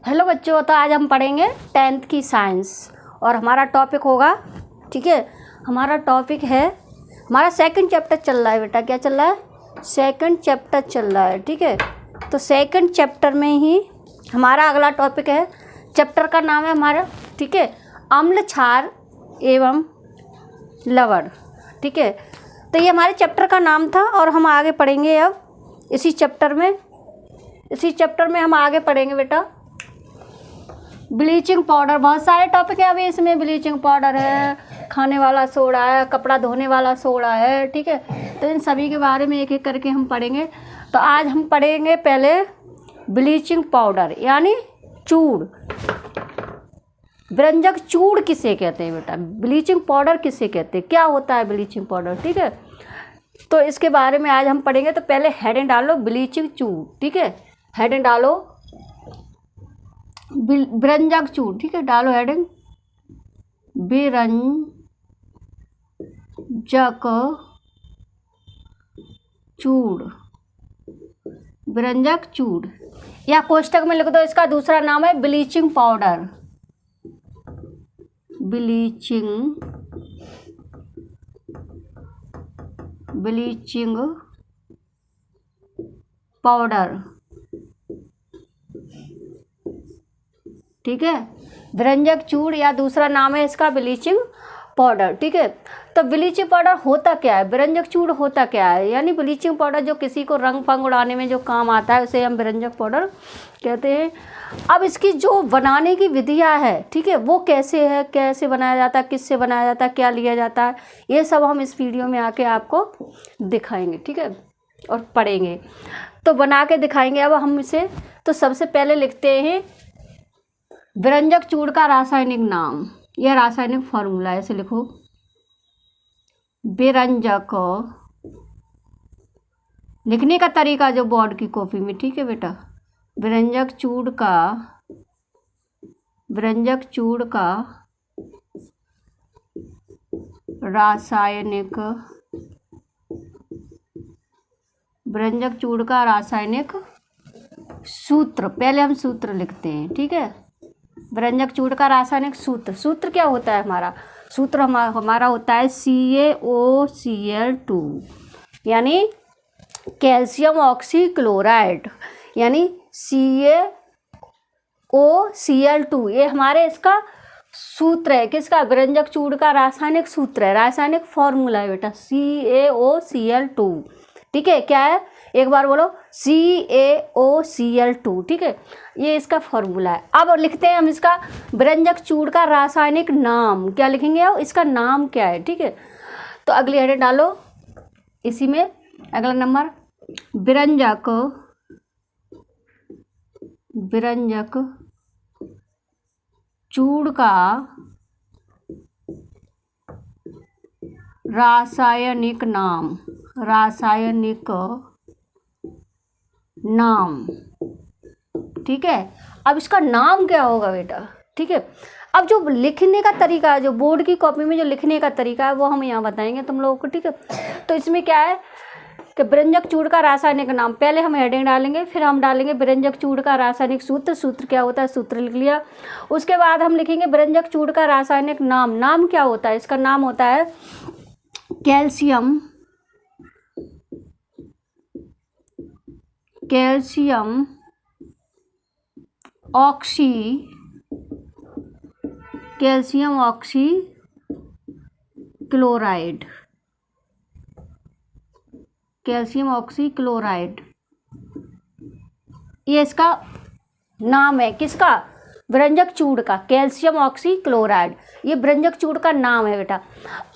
Hello बच्चों, तो आज हम पढ़ेंगे 10th की साइंस और हमारा टॉपिक होगा, ठीक है। हमारा टॉपिक है, हमारा सेकंड चैप्टर चल रहा है बेटा। क्या चल रहा है? सेकंड चैप्टर चल रहा है, ठीक है। तो सेकंड चैप्टर में ही हमारा अगला टॉपिक है। चैप्टर का नाम है हमारा, ठीक है, अम्ल क्षार एवं लवण, ठीक है। तो ये हमारे चैप्टर का नाम था और हम आगे पढ़ेंगे अब इसी चैप्टर में हम आगे पढ़ेंगे बेटा ब्लीचिंग पाउडर। बहुत सारे टॉपिक है अभी इसमें। ब्लीचिंग पाउडर है, खाने वाला सोडा है, कपड़ा धोने वाला सोडा है, ठीक है। तो इन सभी के बारे में एक एक करके हम पढ़ेंगे। तो आज हम पढ़ेंगे पहले ब्लीचिंग पाउडर यानी चूड़। व्यंजक चूड़ किसे कहते हैं बेटा? ब्लीचिंग पाउडर किसे कहते हैं? क्या होता है ब्लीचिंग पाउडर, ठीक है। तो इसके बारे में आज हम पढ़ेंगे। तो पहले हेडिंग डालो ब्लीचिंग चूड़, ठीक है। हेडिंग डालो व्यंजक चूड़, ठीक है। डालो हेडिंग व्यंजक चूड़, व्यंजक चूड़, या कोष्टक में लिख दो इसका दूसरा नाम है ब्लीचिंग पाउडर। ब्लीचिंग पाउडर, ठीक है। व्यंजक चूड़ या दूसरा नाम है इसका ब्लीचिंग पाउडर, ठीक है। तो ब्लीचिंग पाउडर होता क्या है? व्यंजक चूड़ होता क्या है? यानी ब्लीचिंग पाउडर जो किसी को रंग फंग उड़ाने में जो काम आता है उसे हम व्यंजक पाउडर कहते हैं। अब इसकी जो बनाने की विधियां है, ठीक है, वो कैसे है, कैसे बनाया जाता है, किससे बनाया जाता है, क्या लिया जाता है, ये सब हम इस वीडियो में आके आपको दिखाएंगे, ठीक है, और पढ़ेंगे। तो बना के दिखाएंगे अब हम इसे। तो सबसे पहले लिखते हैं व्यंजक चूड़ का रासायनिक नाम या रासायनिक फॉर्मूला। ऐसे लिखो व्यंजक, लिखने का तरीका जो बोर्ड की कॉपी में, ठीक है बेटा। व्यंजक चूड़ का रासायनिक, व्यंजक चूड़ का रासायनिक सूत्र। पहले हम सूत्र लिखते हैं, ठीक है। व्यंजक चूड़ का रासायनिक सूत्र क्या होता है? हमारा सूत्र हमारा होता है CaOCl2 यानी कैल्शियम ऑक्सीक्लोराइड, यानी CaOCl2। ये हमारे इसका सूत्र है। किसका? व्यंजक चूड़ का रासायनिक सूत्र है, रासायनिक फॉर्मूला है बेटा CaOCl2, ठीक है। क्या है? एक बार बोलो CaOCl2, ठीक है। ये इसका फॉर्मूला है। अब लिखते हैं हम इसका व्यंजक चूड़ का रासायनिक नाम। क्या लिखेंगे अब? इसका नाम क्या है, ठीक है। तो अगली हेडिंग डालो इसी में। अगला नंबर व्यंजक चूड़ का रासायनिक नाम, ठीक है। अब इसका नाम क्या होगा बेटा, ठीक है। अब जो लिखने का तरीका है, जो बोर्ड की कॉपी में जो लिखने का तरीका है, वो हम यहाँ बताएंगे तुम लोगों को, ठीक है। तो इसमें क्या है कि व्यंजक चूड़ का रासायनिक नाम, पहले हम हेडिंग डालेंगे, फिर हम डालेंगे व्यंजक चूड़ का रासायनिक सूत्र क्या होता है, सूत्र लिख लिया। उसके बाद हम लिखेंगे व्यंजक चूड़ का रासायनिक नाम क्या होता है? इसका नाम होता है कैल्शियम ऑक्सीक्लोराइड, ये इसका नाम है। किसका? व्यंजक चूड़ का कैल्शियम ऑक्सीक्लोराइड, ये व्यंजक चूड़ का नाम है बेटा।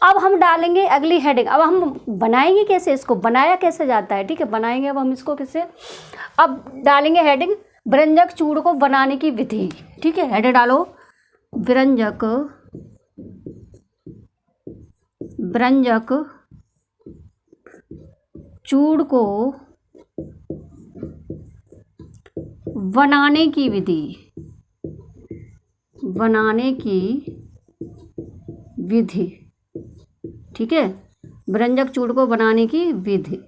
अब हम डालेंगे अगली हेडिंग। अब हम बनाएंगे कैसे, इसको बनाया कैसे जाता है, ठीक है। बनाएंगे अब हम इसको कैसे। अब डालेंगे हेडिंग व्यंजक चूड़ को बनाने की विधि, ठीक है। हेडिंग डालो व्यंजक चूड़ को बनाने की विधि, ठीक है। व्यंजक चूड़ को बनाने की विधि।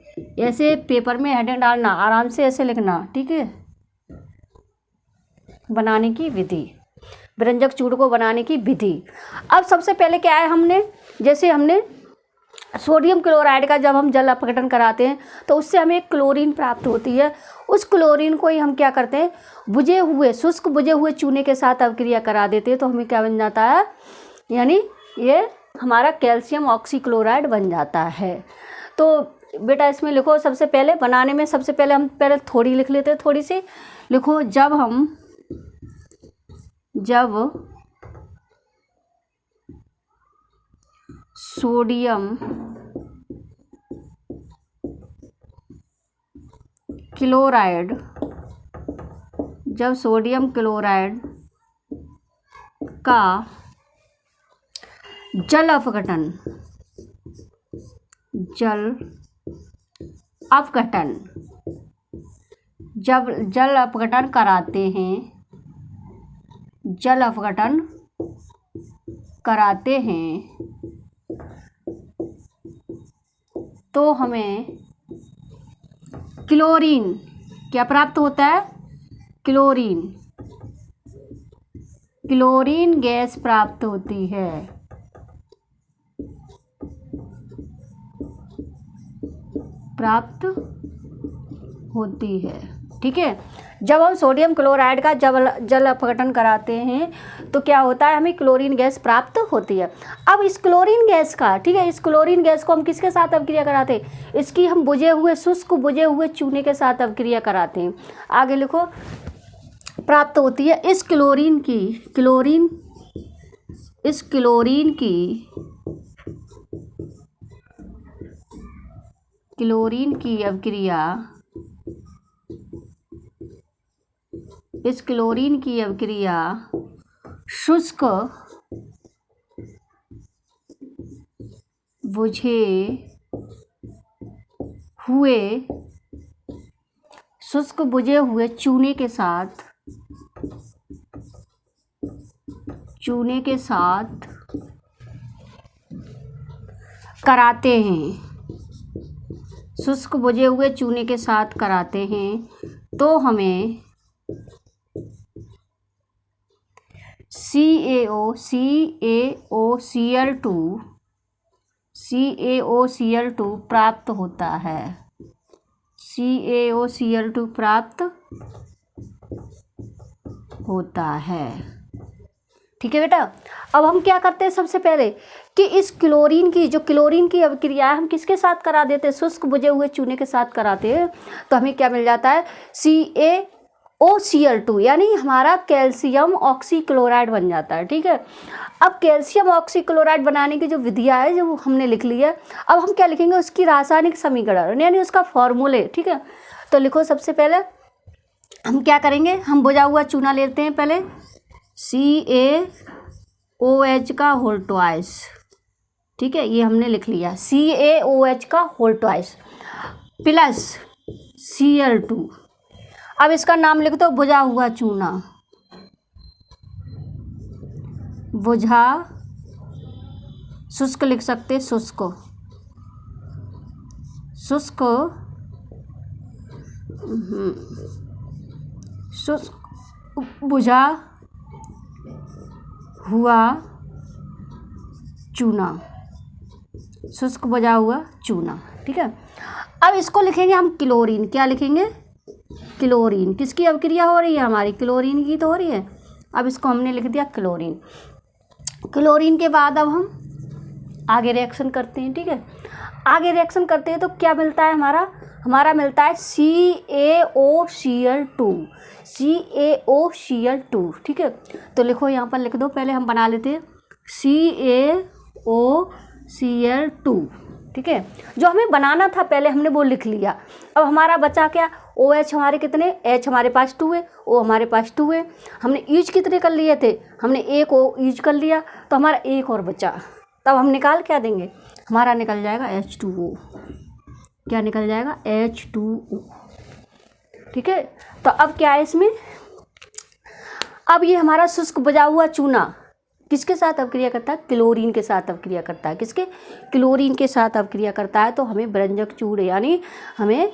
ऐसे पेपर में हेडिंग डालना, आराम से ऐसे लिखना, ठीक है। बनाने की विधि, व्यंजक चूर्ण को बनाने की विधि। अब सबसे पहले क्या है, हमने सोडियम क्लोराइड का जब हम जल अपघटन कराते हैं तो उससे हमें एक क्लोरीन प्राप्त होती है। उस क्लोरीन को ही हम क्या करते हैं, शुष्क बुझे हुए चूने के साथ अभिक्रिया करा देते हैं, तो हमें क्या बन जाता है, यानी ये हमारा कैल्शियम ऑक्सीक्लोराइड बन जाता है। तो बेटा इसमें लिखो, सबसे पहले बनाने में सबसे पहले हम थोड़ी लिख लेते हैं, थोड़ी सी लिखो। जब सोडियम क्लोराइड का जल अपघटन जब जल अपघटन कराते हैं तो हमें क्लोरीन क्या प्राप्त होता है, क्लोरीन गैस प्राप्त होती है। ठीक है। जब हम सोडियम क्लोराइड का जल अपघटन कराते हैं तो क्या होता है, हमें क्लोरीन गैस प्राप्त होती है। अब इस क्लोरीन गैस का, ठीक है, इस क्लोरीन गैस को हम किसके साथ अभिक्रिया कराते हैं, इसकी हम शुष्क बुझे हुए चूने के साथ अभिक्रिया कराते हैं। आगे लिखो, प्राप्त होती है इस क्लोरीन की अभिक्रिया शुष्क बुझे हुए चूने के साथ कराते हैं, शुष्क बुझे हुए चूने के साथ कराते हैं, तो हमें CaOCl2 प्राप्त होता है। CaOCl2 प्राप्त होता है। ठीक है बेटा। अब हम क्या करते हैं, सबसे पहले कि इस क्लोरीन की अभिक्रिया हम किसके साथ करा देते हैं, शुष्क बुझे हुए चूने के साथ कराते हैं, तो हमें क्या मिल जाता है, CaOCl2, यानी हमारा कैल्शियम ऑक्सीक्लोराइड बन जाता है। ठीक है। अब कैल्शियम ऑक्सीक्लोराइड बनाने की जो विधियाँ है जो हमने लिख ली है, अब हम क्या लिखेंगे, उसकी रासायनिक समीकरण यानी उसका फॉर्मूले। ठीक है। तो लिखो, सबसे पहले हम क्या करेंगे, हम बुझा हुआ चूना लेते हैं पहले, CaOH का होल ट्वाइस। ठीक है, ये हमने लिख लिया, CaOH का होल ट्वाइस प्लस Cl2। अब इसका नाम लिख दो, बुझा हुआ चूना, शुष्क लिख सकते, शुष्क बुझा हुआ चूना। ठीक है। अब इसको लिखेंगे हम क्लोरीन, क्या लिखेंगे, क्लोरीन। किसकी अभिक्रिया हो रही है, हमारी क्लोरीन की तो हो रही है। अब इसको हमने लिख दिया क्लोरीन के बाद अब हम आगे रिएक्शन करते हैं। ठीक है। आगे रिएक्शन करते हैं तो क्या मिलता है, हमारा मिलता है CaOCl2। ठीक है। तो लिखो, यहाँ पर लिख दो, पहले हम बना लेते हैं CaOCl2। ठीक है। जो हमें बनाना था पहले हमने वो लिख लिया। अब हमारा बचा क्या, OH हमारे कितने, H हमारे पास 2 है, O हमारे पास 2 है। हमने यूज कितने कर लिए थे, हमने एक O यूज कर लिया, तो हमारा एक और बचा। तब हम निकाल क्या देंगे, हमारा निकल जाएगा H2O। क्या निकल जाएगा, H2O। ठीक है। तो अब क्या है इसमें, अब ये हमारा शुष्क बुझा हुआ चूना किसके साथ अभिक्रिया करता है, क्लोरीन के साथ अभिक्रिया करता है। किसके, क्लोरीन के साथ अभिक्रिया करता है, तो हमें व्यंजक चूर्ण यानी हमें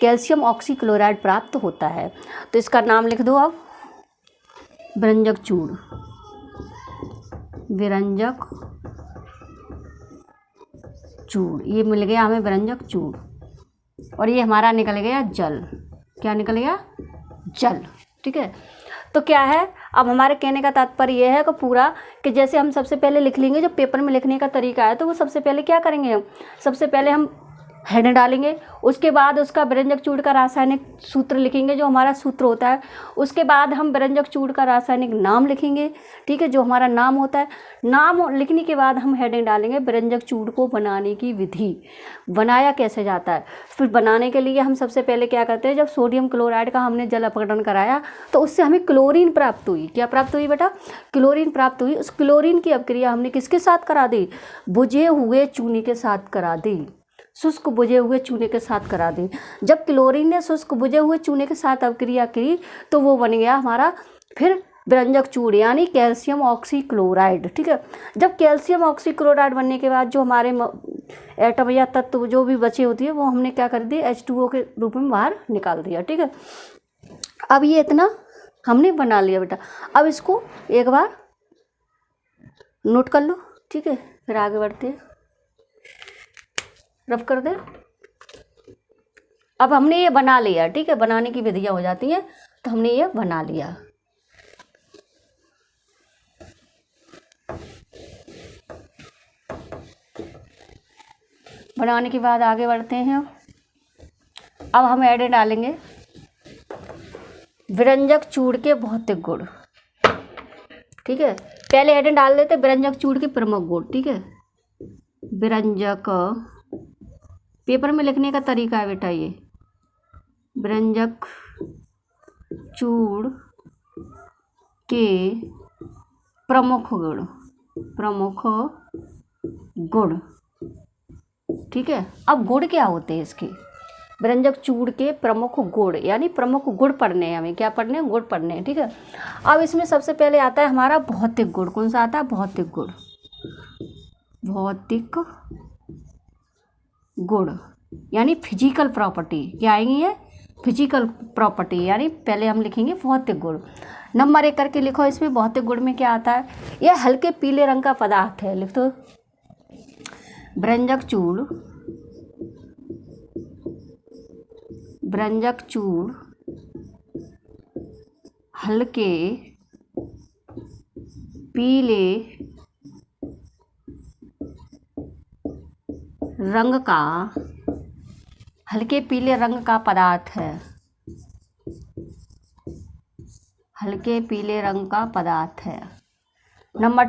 कैल्शियम ऑक्सीक्लोराइड प्राप्त होता है। तो इसका नाम लिख दो अब, विरंजक चूर्ण, विरंजक चूर्ण। ये मिल गया हमें विरंजक चूर्ण, और ये हमारा निकल गया जल। क्या निकल गया? जल। ठीक है, तो क्या है, अब हमारे कहने का तात्पर्य यह है कि पूरा, कि जैसे हम सबसे पहले लिख लेंगे, जो पेपर में लिखने का तरीका है, तो वो सबसे पहले क्या करेंगे, हम सबसे पहले हम हेड डालेंगे, उसके बाद उसका विरंजक चूर्ण का रासायनिक सूत्र लिखेंगे, जो हमारा सूत्र होता है। उसके बाद हम विरंजक चूर्ण का रासायनिक नाम लिखेंगे, ठीक है, जो हमारा नाम होता है। नाम लिखने के बाद हम हेडिंग डालेंगे विरंजक चूर्ण को बनाने की विधि, बनाया कैसे जाता है। फिर बनाने के लिए हम सबसे पहले क्या करते हैं, जब सोडियम क्लोराइड का हमने जल अपघटन कराया तो उससे हमें क्लोरीन प्राप्त हुई। क्या प्राप्त हुई बेटा? क्लोरीन प्राप्त हुई। उस क्लोरीन की अपक्रिया हमने किसके साथ करा दी? बुझे हुए चूने के साथ करा दी, शुष्क बुझे हुए चूने के साथ करा दी। जब क्लोरीन ने शुष्क बुझे हुए चूने के साथ अपक्रिया की तो वो बन गया हमारा फिर विरंजक चूर्ण, यानी कैल्शियम ऑक्सीक्लोराइड। ठीक है, जब कैल्शियम ऑक्सीक्लोराइड बनने के बाद जो हमारे एटम या तत्व जो भी बचे होती है वो हमने क्या कर दिया, H2O के रूप में बाहर निकाल दिया। ठीक है, अब ये इतना हमने बना लिया बेटा। अब इसको एक बार नोट कर लो। ठीक है, फिर आगे बढ़ते हैं, रफ कर दे। अब हमने ये बना लिया। ठीक है, बनाने की विधियां हो जाती हैं, तो हमने ये बना लिया। बनाने के बाद आगे बढ़ते हैं। अब हम ऐड डालेंगे विरंजक चूर्ण के भौतिक गुण। ठीक है, पहले ऐड डाल देते विरंजक चूर्ण के प्रमुख गुण। ठीक है, विरंजक, पेपर में लिखने का तरीका है बेटा ये, विरंजक चूर्ण के प्रमुख गुण, प्रमुख गुण। ठीक है, अब गुण क्या होते हैं इसके, विरंजक चूर्ण के प्रमुख गुण, यानी प्रमुख गुण पढ़ने हैं हमें। क्या पढ़ने हैं? गुण पढ़ने हैं। ठीक है, अब इसमें सबसे पहले आता है हमारा भौतिक गुण। कौन सा आता है? भौतिक गुण। भौतिक गुण यानी फिजिकल प्रॉपर्टी। क्या आएंगी ये? फिजिकल प्रॉपर्टी, यानी पहले हम लिखेंगे भौतिक गुण। नंबर 1 करके लिखो इसमें। भौतिक गुण में क्या आता है? यह हल्के पीले रंग का पदार्थ है। लिख दो, विरंजक चूर्ण, विरंजक चूर्ण हल्के पीले रंग का, हल्के पीले रंग का पदार्थ है, हल्के पीले रंग का पदार्थ है। नंबर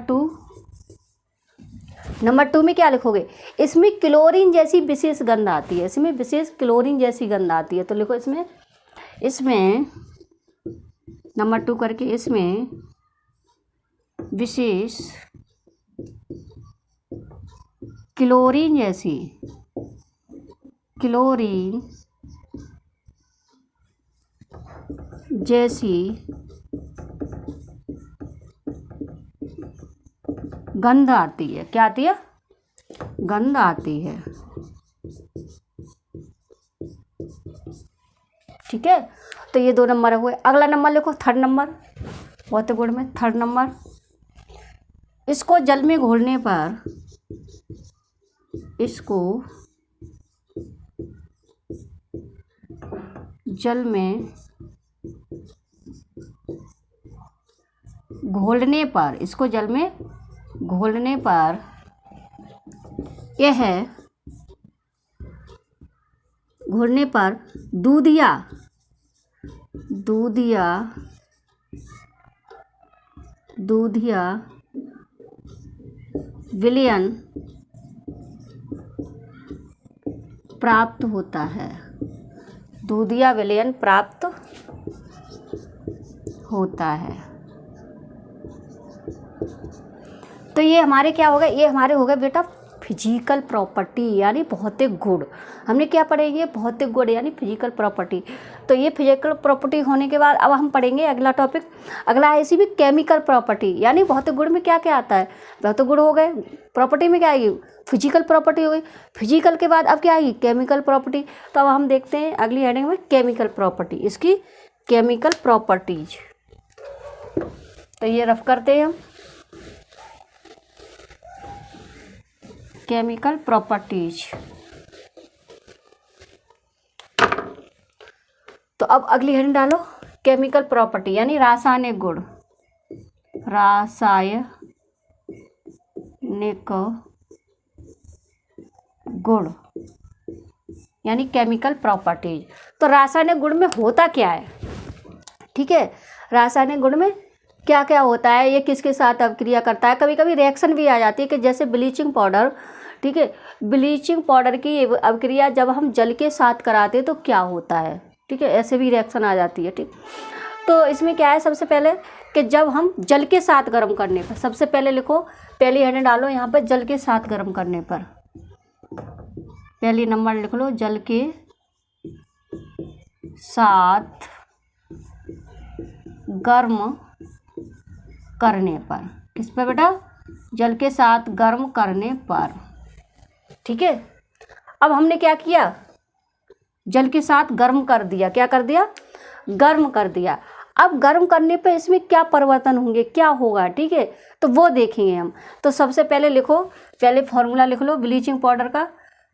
2 में क्या लिखोगे? इसमें क्लोरीन जैसी विशेष गंध आती है। इसमें विशेष क्लोरीन जैसी गंध आती है, तो लिखो इसमें नंबर 2 करके, इसमें विशेष क्लोरीन जैसी गंध आती है। क्या आती है? गंध आती है। ठीक है, तो ये 2 नंबर हुए। अगला नंबर लिखो, 3rd नंबर भौतिक गुण में। 3rd नंबर, इसको जल में घोलने पर, इसको जल में घोलने पर, इसको जल में घोलने पर यह घोलने पर दूधिया विलयन प्राप्त होता है। दूधिया विलयन प्राप्त होता है। तो ये हमारे क्या होगा? ये हमारे हो गए बेटा फिजिकल प्रॉपर्टी यानी भौतिक गुण। हमने क्या पढ़ेंगे, भौतिक गुण यानी फिजिकल प्रॉपर्टी। तो ये फिजिकल प्रॉपर्टी होने के बाद अब हम पढ़ेंगे अगला टॉपिक, अगला है इसी भी केमिकल प्रॉपर्टी। यानी भौतिक गुण में क्या क्या आता है, भौतिक गुण हो गए, प्रॉपर्टी में क्या आएगी, फिजिकल प्रॉपर्टी हो गई, फिजिकल के बाद अब क्या आएगी, केमिकल प्रॉपर्टी। तो अब हम देखते हैं अगली हेडिंग में केमिकल प्रॉपर्टी, इसकी केमिकल प्रॉपर्टीज। तो ये रफ करते हैं हम, केमिकल प्रॉपर्टीज। तो अब अगली हेडिंग डालो, केमिकल प्रॉपर्टी यानी रासायनिक गुण, रासायनिक गुण यानी केमिकल प्रॉपर्टीज। तो रासायनिक गुण में होता क्या है, ठीक है, रासायनिक गुण में क्या क्या होता है, ये किसके साथ अभिक्रिया करता है। कभी कभी रिएक्शन भी आ जाती है कि जैसे ब्लीचिंग पाउडर, ठीक है, ब्लीचिंग पाउडर की अभिक्रिया जब हम जल के साथ कराते हैं तो क्या होता है, ठीक है, ऐसे भी रिएक्शन आ जाती है, ठीक। तो इसमें क्या है, सबसे पहले कि जब हम जल के साथ गर्म करने पर, सबसे पहले लिखो, पहली हेडिंग डालो यहाँ पर, जल के साथ गर्म करने पर, पहली नंबर लिख लो, जल के साथ गर्म करने पर, किस पे बेटा, जल के साथ गर्म करने पर, ठीक है। अब हमने क्या किया, जल के साथ गर्म कर दिया, क्या कर दिया, गर्म कर दिया। अब गर्म करने पे इसमें क्या परिवर्तन होंगे, क्या होगा, ठीक है, तो वो देखेंगे हम। तो सबसे पहले लिखो, पहले फॉर्मूला लिख लो ब्लीचिंग पाउडर का,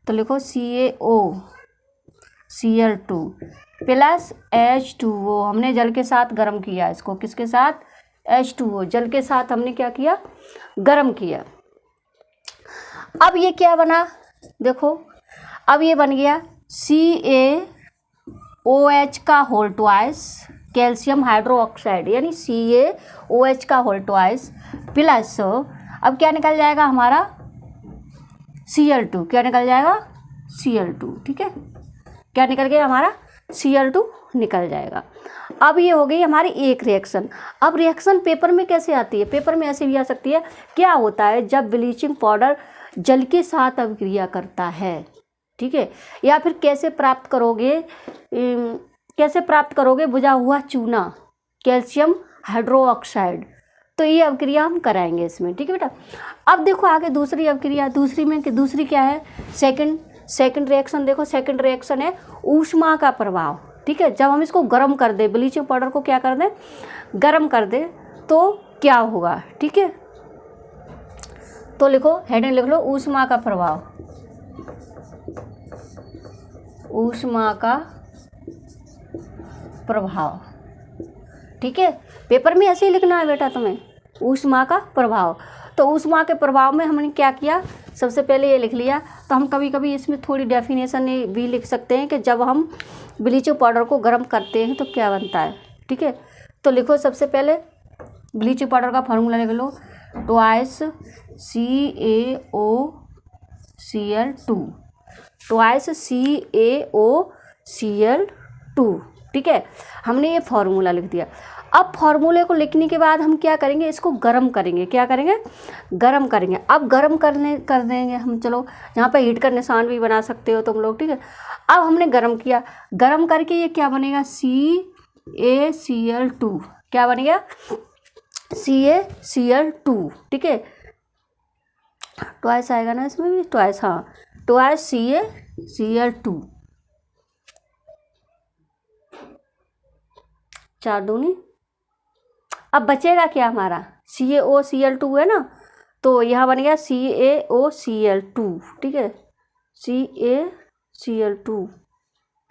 तो लिखो CaOCl2 प्लस H2O, हमने जल के साथ गर्म किया इसको, किसके साथ, H2O, जल के साथ हमने क्या किया, गर्म किया। अब ये क्या बना, देखो, अब ये बन गया CaOH का होल ट्वाइस कैल्शियम हाइड्रोक्साइड यानी CaOH का होल ट्वाइस प्लस, अब क्या निकल जाएगा हमारा Cl2, क्या निकल जाएगा Cl2, ठीक है, क्या निकल गया हमारा Cl2 निकल जाएगा। अब ये हो गई हमारी एक रिएक्शन। अब रिएक्शन पेपर में कैसे आती है, पेपर में ऐसे भी आ सकती है, क्या होता है जब ब्लीचिंग पाउडर जल के साथ अभिक्रिया करता है, ठीक है, या फिर कैसे प्राप्त करोगे बुझा हुआ चूना कैल्शियम हाइड्रोक्साइड, तो ये अभिक्रिया हम कराएंगे इसमें, ठीक है बेटा। अब देखो आगे दूसरी अभिक्रिया, दूसरी क्या है, सेकंड रिएक्शन। देखो सेकंड रिएक्शन है ऊष्मा का प्रभाव, ठीक है, जब हम इसको गर्म कर दे, ब्लीचिंग पाउडर को क्या कर दे, गर्म कर दे, तो क्या होगा, ठीक है। तो लिखो, हेडिंग लिख लो, ऊष्मा का प्रभाव, ऊष्मा का प्रभाव, ठीक है, पेपर में ऐसे ही लिखना है बेटा तुम्हें, ऊष्मा का प्रभाव। तो ऊष्मा के प्रभाव में हमने क्या किया, सबसे पहले ये लिख लिया। तो हम कभी कभी इसमें थोड़ी डेफिनेशन भी लिख सकते हैं कि जब हम ब्लीचिंग पाउडर को गर्म करते हैं तो क्या बनता है, ठीक है। तो लिखो, सबसे पहले ब्लीचिंग पाउडर का फार्मूला लिख लो, ट्वाइस CaOCl2, ट्वाइस CaOCl2, ठीक है, हमने ये फार्मूला लिख दिया। अब फार्मूले को लिखने के बाद हम क्या करेंगे, इसको गर्म करेंगे, क्या करेंगे, गर्म करेंगे। अब गर्म कर देंगे हम, चलो यहाँ पे हीट का निशान भी बना सकते हो तुम लोग, ठीक है। अब हमने गर्म किया, गर्म करके ये क्या बनेगा, CaCl2, क्या बनेगा, CaCl2, ठीक है, ट्वाइस आएगा ना इसमें भी, ट्वाइस, हाँ, ट्वाइस CaCl2, 4 दूनी। अब बचेगा क्या हमारा, CaOCl2 है ना, तो यहाँ बन गया CaOCl2, ठीक है, CaCl2।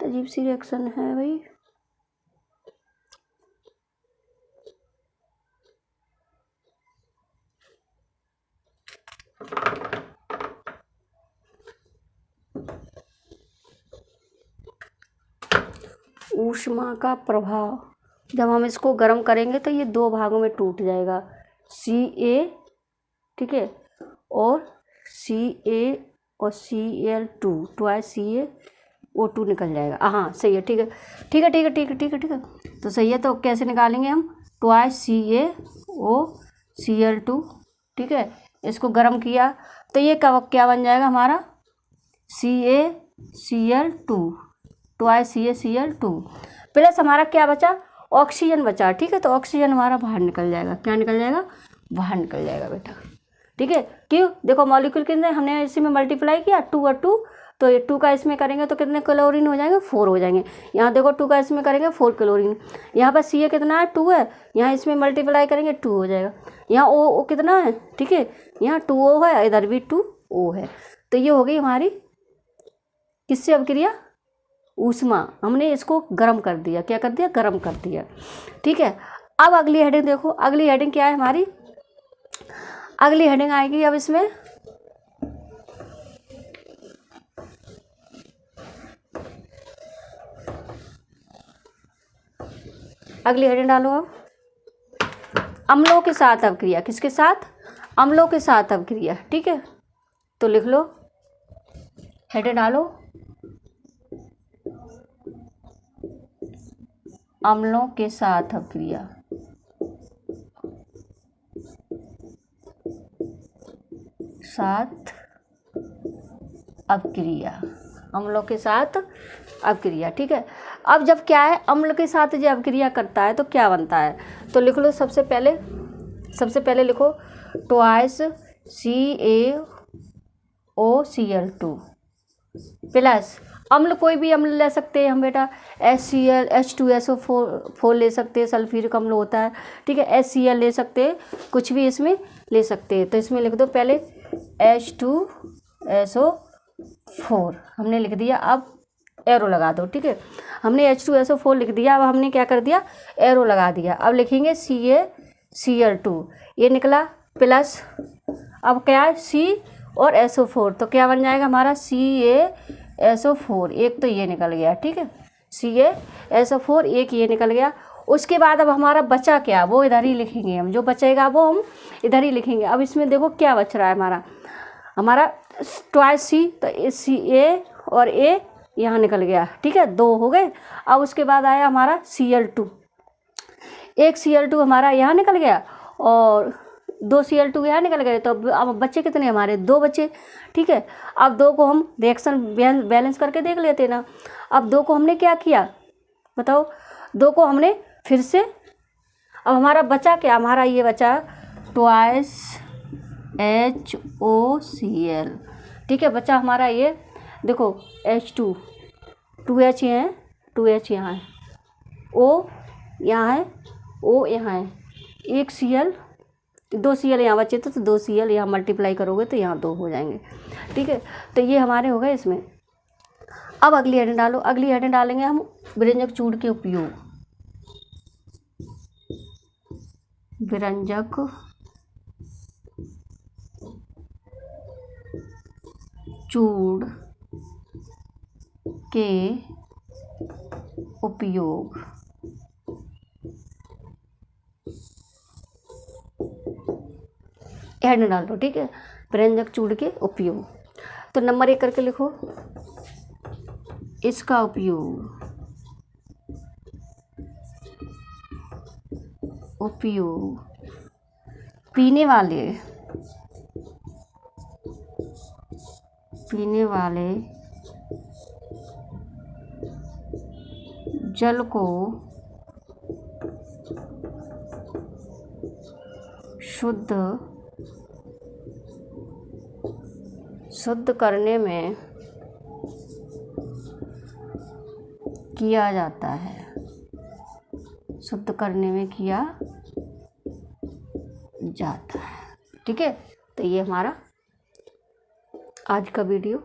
तो अजीब सी रिएक्शन है भाई, ऊष्मा का प्रभाव, जब हम इसको गर्म करेंगे तो ये 2 भागों में टूट जाएगा, Ca, ठीक है, और Ca और Cl2, ट्वाइस CaO2 निकल जाएगा। हाँ सही है, ठीक है, ठीक है, ठीक है, ठीक है, ठीक है, ठीक है, तो सही है। तो कैसे निकालेंगे हम, ट्वाइस CaOCl2, ठीक है, इसको गर्म किया तो ये क्या बन जाएगा हमारा CaCl2 ट्वाइस CaCl2 प्लस हमारा क्या बचा, ऑक्सीजन बचा। ठीक है, तो ऑक्सीजन हमारा बाहर निकल जाएगा। क्या निकल जाएगा, बाहर निकल जाएगा बेटा। ठीक है, क्यों, देखो मॉलिक्यूल कितने हमने इसी में मल्टीप्लाई किया 2 और 2, तो ये 2 का इसमें करेंगे तो कितने क्लोरीन हो जाएंगे, 4 हो जाएंगे। यहाँ देखो 2 का इसमें करेंगे 4 क्लोरीन। यहाँ पर Ca कितना है, 2 है, यहाँ इसमें मल्टीप्लाई करेंगे 2 हो जाएगा। यहाँ O कितना है, ठीक है, यहाँ 2O है, इधर भी 2O है। तो ये हो गई हमारी किससे अभिक्रिया, ऊष्मा। हमने इसको गर्म कर दिया, क्या कर दिया, गर्म कर दिया। ठीक है, अब अगली हेडिंग देखो, अगली हेडिंग क्या है हमारी, अगली हेडिंग आएगी अब इसमें अगली हेडिंग डालो अब, अम्लों के साथ अभिक्रिया। किसके साथ, अम्लों के साथ अभिक्रिया। ठीक है, तो लिख लो, हेडिंग डालो, अम्लों के साथ अभिक्रिया। साथ अभिक्रिया, अम्लों के साथ अभिक्रिया। ठीक है, अब जब क्या है, अम्ल के साथ जो अभिक्रिया करता है तो क्या बनता है, तो लिख लो सबसे पहले लिखो ट्वाइस CaOCl2 प्लस अम्ल, कोई भी अम्ल ले सकते हैं हम बेटा, HCl H2SO4 ले सकते हैं, सल्फ्यूरिक अम्ल होता है। ठीक है, HCl ले सकते हैं, कुछ भी इसमें ले सकते हैं। तो इसमें लिख दो पहले H2SO4 हमने लिख दिया, अब एरो लगा दो। ठीक है, हमने H2SO4 लिख दिया, अब हमने क्या कर दिया, एरो लगा दिया। अब लिखेंगे CaCl2, ये निकला, प्लस अब क्या है C और SO4, तो क्या बन जाएगा हमारा CaSO4, एक तो ये निकल गया। ठीक है, CaSO4 एक ये निकल गया। उसके बाद अब हमारा बचा क्या, वो इधर ही लिखेंगे हम, जो बचेगा वो हम इधर ही लिखेंगे। अब इसमें देखो क्या बच रहा है हमारा ट्वाइस C, तो A और A यहाँ निकल गया। ठीक है, 2 हो गए। अब उसके बाद आया हमारा Cl2, एक Cl2 हमारा यहाँ निकल गया और 2 Cl2 यहाँ निकल गए। तो अब बच्चे कितने हमारे, 2 बच्चे। ठीक है, अब 2 को हम रिएक्शन बैलेंस करके देख लेते हैं ना। अब 2 को हमने क्या किया बताओ, 2 को हमने फिर से, अब हमारा बचा क्या, हमारा ये बचा ट्वाइस HOCl। ठीक है, बचा हमारा ये, देखो H2, 2H ये है, 2H यहाँ है, O यहाँ है, O यहाँ है, एक Cl, 2 Cl यहाँ बचे थे, तो 2 Cl यहाँ मल्टीप्लाई करोगे तो यहाँ 2 हो जाएंगे। ठीक है, तो ये हमारे हो गए इसमें। अब अगली हेडिंग डालो, अगली हेडिंग डालेंगे हम विरंजक चूड़ के उपयोग। विरंजक चूड़ के उपयोग। हेडिंग डाल दो। ठीक है, विरंजक चूड़ के उपयोग, तो नंबर 1 करके लिखो, इसका उपयोग पीने वाले जल को शुद्ध करने में किया जाता है, शुद्ध करने में किया जाता है। ठीक है, तो ये हमारा आज का वीडियो